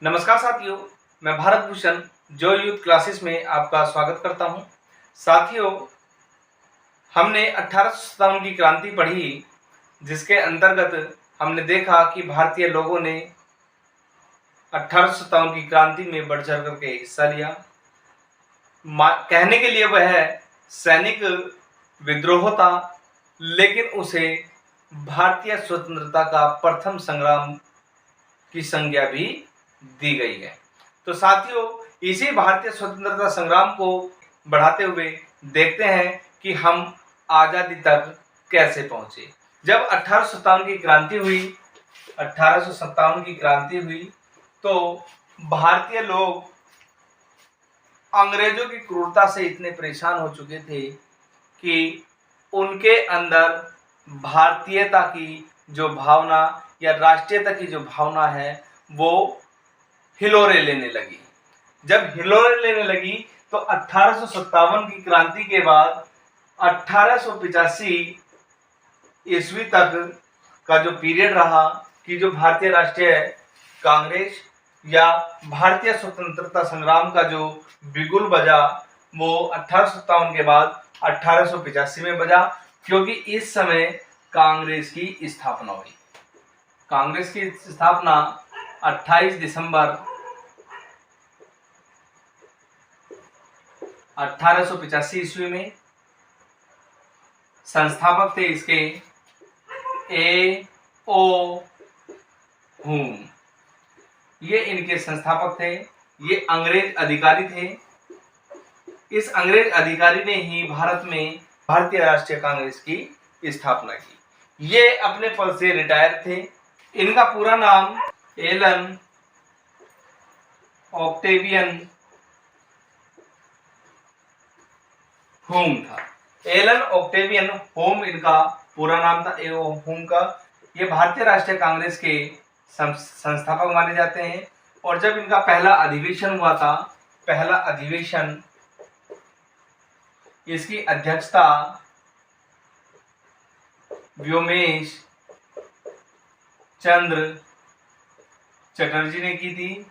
नमस्कार साथियों, मैं भारत भूषण जो यूथ क्लासेस में आपका स्वागत करता हूं। साथियों, हमने 1857 की क्रांति पढ़ी, जिसके अंतर्गत हमने देखा कि भारतीय लोगों ने 1857 की क्रांति में बढ़ चढ़ करके हिस्सा लिया। कहने के लिए वह सैनिक विद्रोह था, लेकिन उसे भारतीय स्वतंत्रता का प्रथम संग्राम की संज्ञा भी दी गई है। तो साथियों, इसी भारतीय स्वतंत्रता संग्राम को बढ़ाते हुए देखते हैं कि हम आज़ादी तक कैसे पहुंचे। जब 1857 की क्रांति हुई तो भारतीय लोग अंग्रेजों की क्रूरता से इतने परेशान हो चुके थे कि उनके अंदर भारतीयता की जो भावना या राष्ट्रीयता की जो भावना है वो हिलोरे लेने लगी। जब हिलोरे लेने लगी तो 1857 की क्रांति के बाद 1885 ईस्वी तक का जो पीरियड रहा कि जो भारतीय राष्ट्रीय कांग्रेस या भारतीय स्वतंत्रता संग्राम का जो बिगुल बजा वो 1857 के बाद 1885 में बजा, क्योंकि इस समय कांग्रेस की स्थापना हुई। कांग्रेस की स्थापना 28 दिसंबर 1885 ईस्वी में। संस्थापक थे इसके ए ओ हुम, ये इनके संस्थापक थे। ये अंग्रेज अधिकारी थे। इस अंग्रेज अधिकारी ने ही भारत में भारतीय राष्ट्रीय कांग्रेस की स्थापना की। ये अपने पद से रिटायर थे। इनका पूरा नाम एलन ऑक्टेवियन होम था। एलन ऑक्टेवियन होम इनका पूरा नाम था, होम का। ये भारतीय राष्ट्रीय कांग्रेस के संस्थापक माने जाते हैं। और जब इनका पहला अधिवेशन हुआ था, पहला अधिवेशन, इसकी अध्यक्षता व्योमेश चंद्र चटर्जी ने की थी।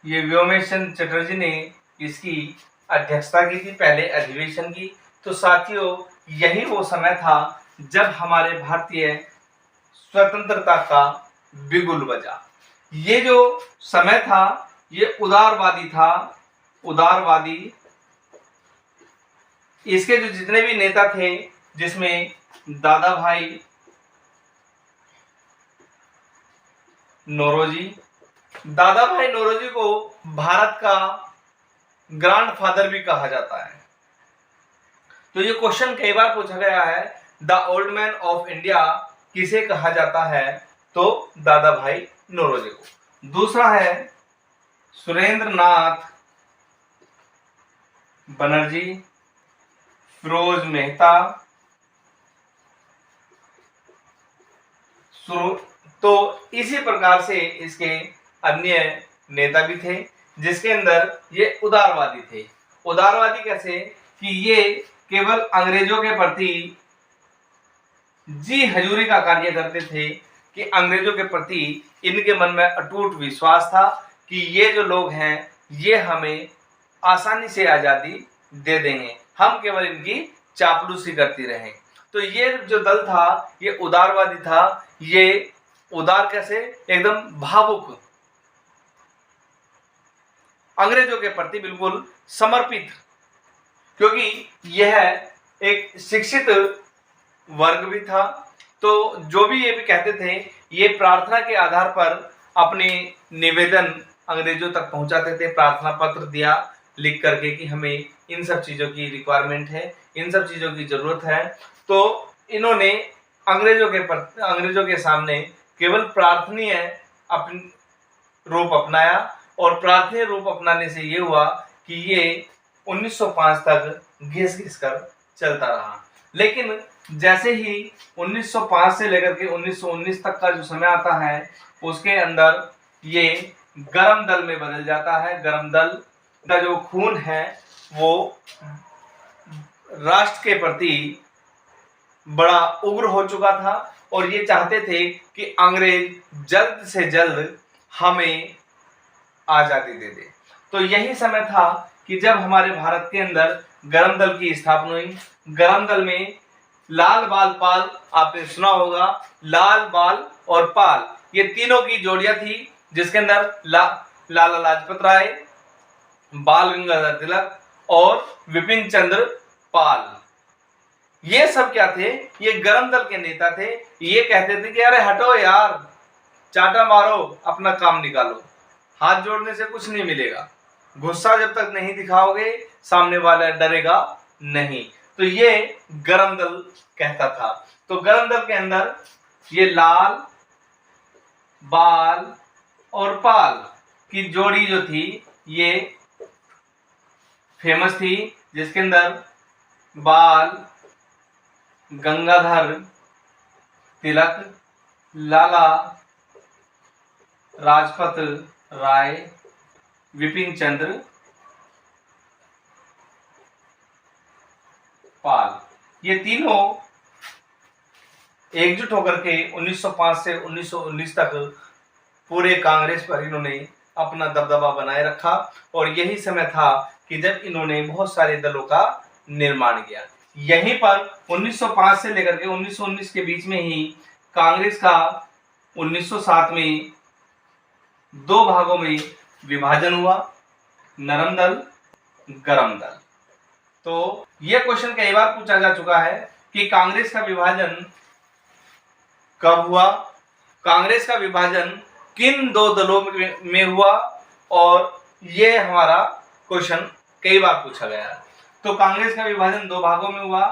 ये व्योमेश चंद्र चटर्जी ने इसकी अध्यक्षता की थी पहले अधिवेशन की। तो साथियों, यही वो समय था जब हमारे भारतीय स्वतंत्रता का बिगुल बजा। ये जो समय था ये उदारवादी था। उदारवादी, इसके जो जितने भी नेता थे, जिसमें दादा भाई नौरोजी को भारत का ग्रैंडफादर भी कहा जाता है। तो ये क्वेश्चन कई बार पूछा गया है, the old man of India किसे कहा जाता है? तो दादा भाई नौरोजी को। दूसरा है सुरेंद्र नाथ बनर्जी, फिरोज मेहता। तो इसी प्रकार से इसके अन्य नेता भी थे, जिसके अंदर ये उदारवादी थे। उदारवादी कैसे कि ये केवल अंग्रेजों के प्रति जी हजूरी का कार्य करते थे, कि अंग्रेजों के प्रति इनके मन में अटूट विश्वास था कि ये जो लोग हैं ये हमें आसानी से आज़ादी दे देंगे, हम केवल इनकी चापलूसी करती रहें। तो ये जो दल था ये उदारवादी था। ये उदार कैसे, एकदम भावुक, अंग्रेजों के प्रति बिल्कुल समर्पित, क्योंकि यह एक शिक्षित वर्ग भी था। तो जो भी ये भी कहते थे, ये प्रार्थना के आधार पर अपने निवेदन अंग्रेजों तक पहुंचाते थे। प्रार्थना पत्र दिया लिख करके कि हमें इन सब चीज़ों की रिक्वायरमेंट है, इन सब चीज़ों की ज़रूरत है। तो इन्होंने अंग्रेजों के सामने केवल प्रार्थनीय रूप अपनाया। और प्रार्थनीय रूप अपनाने से ये हुआ कि ये 1905 तक घिस घिस कर चलता रहा। लेकिन जैसे ही 1905 से लेकर के 1919 तक का जो समय आता है, उसके अंदर ये गरम दल में बदल जाता है। गरम दल का जो खून है वो राष्ट्र के प्रति बड़ा उग्र हो चुका था। और ये चाहते थे कि अंग्रेज जल्द से जल्द हमें आजादी दे दे। तो यही समय था कि जब हमारे भारत के अंदर गरम दल की स्थापना हुई। गरम दल में लाल बाल पाल, आपने सुना होगा, लाल बाल और पाल, ये तीनों की जोड़ियां थी, जिसके अंदर लाला लाजपत राय, बाल गंगाधर तिलक और विपिन चंद्र पाल, ये सब क्या थे, ये गरम दल के नेता थे। ये कहते थे कि अरे हटो यार, चाटा मारो, अपना काम निकालो, हाथ जोड़ने से कुछ नहीं मिलेगा, गुस्सा जब तक नहीं दिखाओगे सामने वाला डरेगा नहीं। तो ये गरम दल कहता था। तो गरम दल के अंदर ये लाल बाल और पाल की जोड़ी जो थी ये फेमस थी, जिसके अंदर बाल गंगाधर तिलक, लाला लाजपत राय, विपिन चंद्र पाल, ये तीनों एकजुट होकर के 1905 से 1919 तक पूरे कांग्रेस पर इन्होंने अपना दबदबा बनाए रखा। और यही समय था कि जब इन्होंने बहुत सारे दलों का निर्माण किया। यहीं पर 1905 से लेकर के 1919 के बीच में ही कांग्रेस का 1907 में दो भागों में विभाजन हुआ, नरम दल, गरम दल। तो यह क्वेश्चन कई बार पूछा जा चुका है कि कांग्रेस का विभाजन कब हुआ, कांग्रेस का विभाजन किन दो दलों में हुआ, और ये हमारा क्वेश्चन कई बार पूछा गया है। तो कांग्रेस का विभाजन दो भागों में हुआ,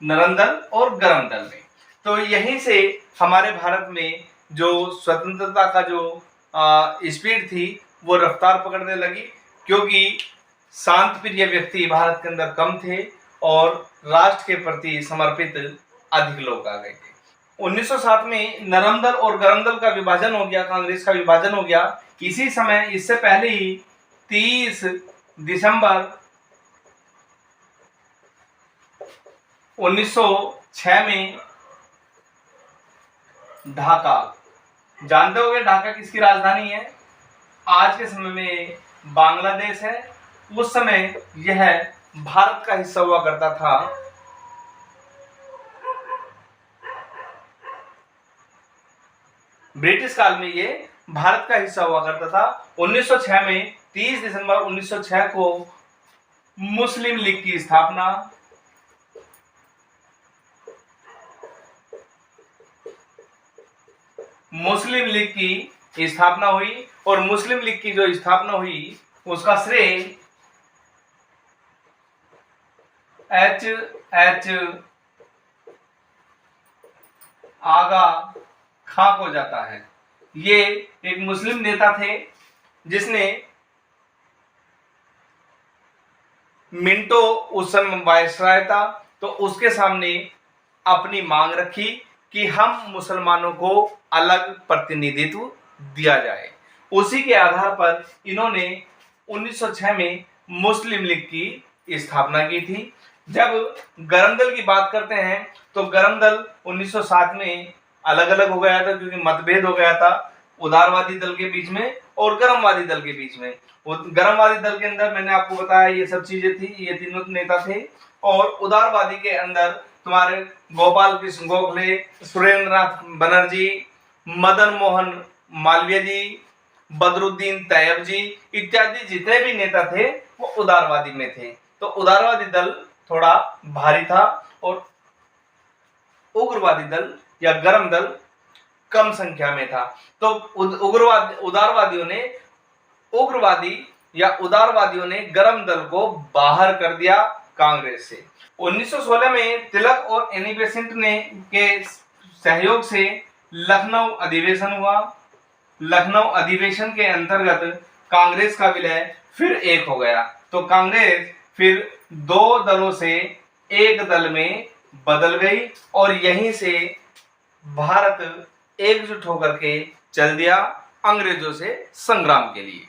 नरम दल और गरम दल में। तो यहीं से हमारे भारत में जो स्वतंत्रता का जो स्पीड थी वो रफ्तार पकड़ने लगी, क्योंकि शांत प्रिय व्यक्ति भारत के अंदर कम थे और राष्ट्र के प्रति समर्पित अधिक लोग आ गए थे। 1907 में नरम दल और गरम दल का विभाजन हो गया, कांग्रेस का विभाजन हो गया। इसी समय, इससे पहले ही 30 दिसंबर 1906 में ढाका, जानते होंगे ढाका किसकी राजधानी है, आज के समय में बांग्लादेश है। उस समय यह भारत का हिस्सा हुआ करता था। ब्रिटिश काल में ये भारत का हिस्सा हुआ करता था। 1906 में 30 दिसंबर 1906 को मुस्लिम लीग की स्थापना, मुस्लिम लीग की स्थापना हुई। और मुस्लिम लीग की जो स्थापना हुई उसका श्रेय एच आगा खां को जाता है। ये एक मुस्लिम नेता थे जिसने मिंटो उस समय वायसराय था, तो उसके सामने अपनी मांग रखी कि हम मुसलमानों को अलग प्रतिनिधित्व दिया जाए। उसी के आधार पर इन्होंने 1906 में मुस्लिम लीग की स्थापना की थी। जब गरम दल की बात करते हैं तो गरम दल 1907 में अलग अलग हो गया था, क्योंकि मतभेद हो गया था उदारवादी दल के बीच में और गरमवादी दल के बीच में। गरमवादी दल के अंदर मैंने आपको बताया ये सब चीजें थी, ये तीनों नेता थे। और उदारवादी के अंदर तुम्हारे गोपाल कृष्ण गोखले, सुरेंद्रनाथ बनर्जी, मदन मोहन मालवीय जी, बदरुद्दीन तैयब जी इत्यादि जितने भी नेता थे वो उदारवादी में थे। तो उदारवादी दल थोड़ा भारी था और उग्रवादी दल या गरम दल कम संख्या में था। तो उदारवादियों ने गरम दल को बाहर कर दिया कांग्रेस से। 1916 में तिलक और एनी बेसेंट ने के सहयोग से लखनऊ अधिवेशन हुआ। लखनऊ अधिवेशन के अंतर्गत कांग्रेस का विलय फिर एक हो गया। तो कांग्रेस फिर दो दलों से एक दल में बदल गई और यहीं से भारत एकजुट होकर के चल दिया अंग्रेजों से संग्राम के लिए।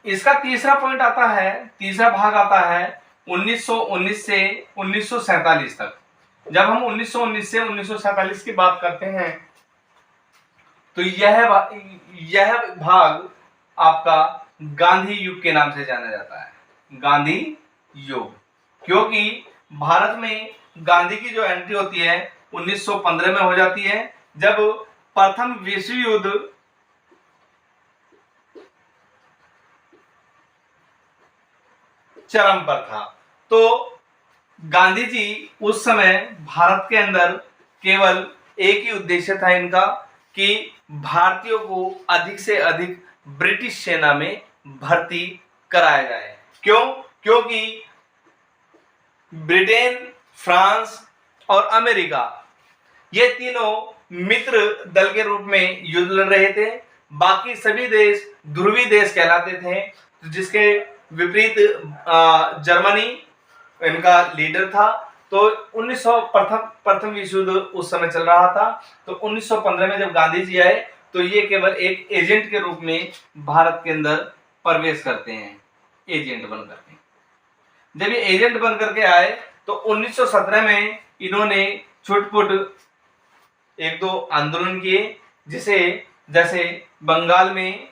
इसका तीसरा पॉइंट आता है, तीसरा भाग आता है 1919 से 1947 तक। जब हम 1919 से 1947 की बात करते हैं तो यह भाग आपका गांधी युग के नाम से जाना जाता है, गांधी युग। क्योंकि भारत में गांधी की जो एंट्री होती है 1915 में हो जाती है, जब प्रथम विश्व युद्ध चरम पर था। तो गांधी जी उस समय भारत के अंदर केवल एक ही उद्देश्य था इनका कि भारतीयों को अधिक से अधिक ब्रिटिश सेना में भर्ती कराया जाए। क्यों? क्योंकि ब्रिटेन, फ्रांस और अमेरिका ये तीनों मित्र दल के रूप में युद्ध लड़ रहे थे। बाकी सभी देश ध्रुवी देश कहलाते थे, जिसके विपरीत जर्मनी इनका लीडर था। तो 1900 प्रथम विश्व युद्ध उस समय चल रहा था। तो 1915 में जब गांधी जी आए तो ये केवल एक एजेंट के रूप में भारत के अंदर प्रवेश करते हैं, एजेंट बन करके। जब ये एजेंट बन करके आए तो 1917 में इन्होंने छुटपुट एक दो आंदोलन किए, जैसे बंगाल में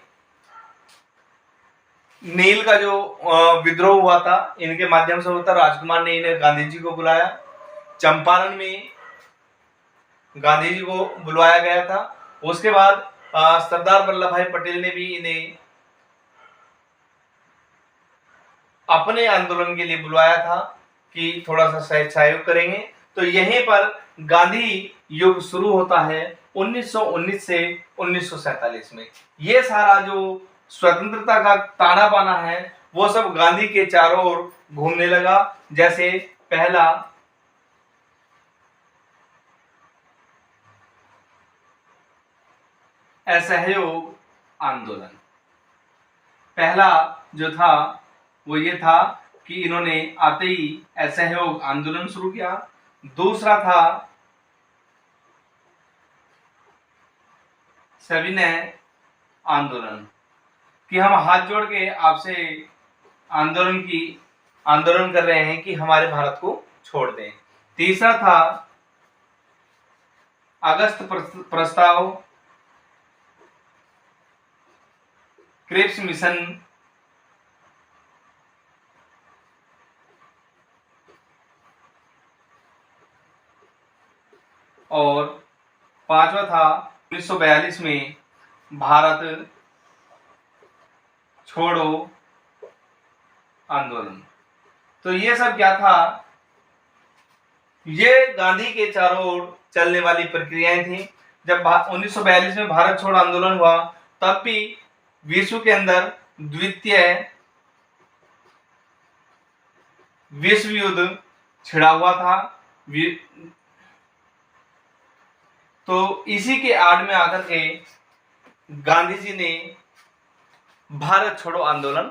नील का जो विद्रोह हुआ था, इनके माध्यम से होता, राजकुमार ने इन्हें गांधी जी को बुलाया। चंपारण में गांधी जी को बुलवाया गया था। उसके बाद सरदार वल्लभ भाई पटेल ने भी इन्हें अपने आंदोलन के लिए बुलवाया था कि थोड़ा सा सहयोग करेंगे। तो यहीं पर गांधी युग शुरू होता है 1919 से 1947 में। ये सारा जो स्वतंत्रता का ताना बाना है वो सब गांधी के चारों ओर घूमने लगा। जैसे पहला असहयोग आंदोलन, पहला जो था वो ये था कि इन्होंने आते ही असहयोग आंदोलन शुरू किया। दूसरा था सविनय आंदोलन, कि हम हाथ जोड़ के आपसे आंदोलन कर रहे हैं कि हमारे भारत को छोड़ दें। तीसरा था अगस्त प्रस्ताव, क्रिप्स मिशन, और पांचवा था 1942 में भारत छोड़ो आंदोलन। तो ये सब क्या था? ये गांधी के चारों ओर चलने वाली प्रक्रियाएं थी। जब 1942 में भारत छोड़ो आंदोलन हुआ तब भी विश्व के अंदर द्वितीय विश्व युद्ध छिड़ा हुआ था। तो इसी के आड़ में आकर के गांधी जी ने भारत छोड़ो आंदोलन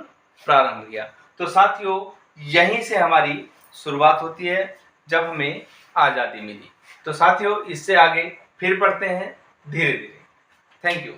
प्रारंभ किया। तो साथियों, यहीं से हमारी शुरुआत होती है जब हमें आज़ादी मिली। तो साथियों, इससे आगे फिर पढ़ते हैं धीरे धीरे। Thank you.